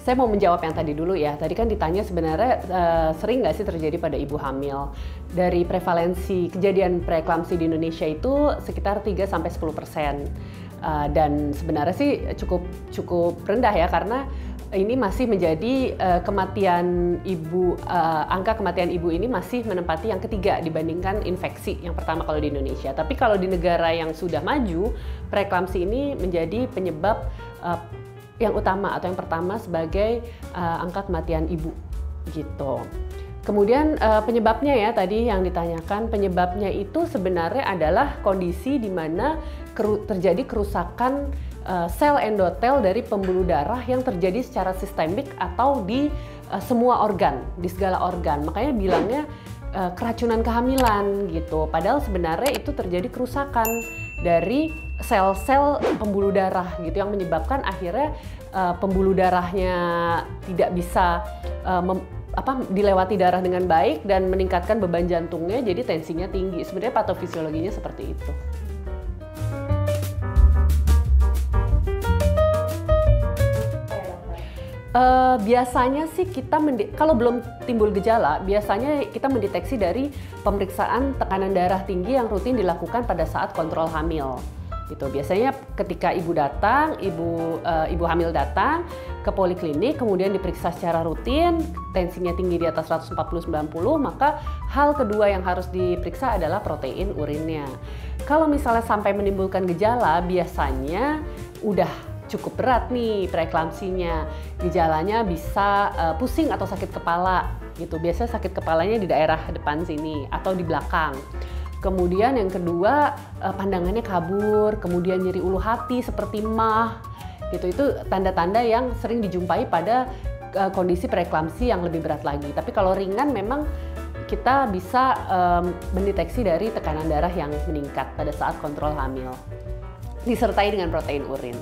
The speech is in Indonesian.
Saya mau menjawab yang tadi dulu ya. Tadi kan ditanya sebenarnya sering nggak sih terjadi pada ibu hamil? Dari prevalensi kejadian preeklamsi di Indonesia itu sekitar 3-10%. Dan sebenarnya sih cukup rendah ya, karena ini masih menjadi kematian ibu, angka kematian ibu ini masih menempati yang ketiga dibandingkan infeksi yang pertama kalau di Indonesia. Tapi kalau di negara yang sudah maju, preeklamsi ini menjadi penyebab yang utama atau yang pertama sebagai angka kematian ibu gitu. Kemudian penyebabnya ya tadi yang ditanyakan, penyebabnya itu sebenarnya adalah kondisi di mana terjadi kerusakan sel endotel dari pembuluh darah yang terjadi secara sistemik atau di semua organ, di segala organ. Makanya bilangnya keracunan kehamilan gitu. Padahal sebenarnya itu terjadi kerusakan dari sel-sel pembuluh darah gitu yang menyebabkan akhirnya pembuluh darahnya tidak bisa dilewati darah dengan baik dan meningkatkan beban jantungnya, jadi tensinya tinggi. Sebenarnya patofisiologinya seperti itu. Biasanya sih kita kalau belum timbul gejala, biasanya kita mendeteksi dari pemeriksaan tekanan darah tinggi yang rutin dilakukan pada saat kontrol hamil. Gitu. Biasanya ketika ibu hamil datang ke poliklinik, kemudian diperiksa secara rutin, tensinya tinggi di atas 140/90, maka hal kedua yang harus diperiksa adalah protein urinnya. Kalau misalnya sampai menimbulkan gejala, biasanya udah cukup berat nih preeklamsinya. Gejalanya bisa pusing atau sakit kepala gitu. Biasanya sakit kepalanya di daerah depan sini atau di belakang. Kemudian yang kedua, pandangannya kabur, kemudian nyeri ulu hati seperti emah gitu. Itu tanda-tanda yang sering dijumpai pada kondisi preeklamsi yang lebih berat lagi. Tapi kalau ringan memang kita bisa mendeteksi dari tekanan darah yang meningkat pada saat kontrol hamil, disertai dengan protein urin.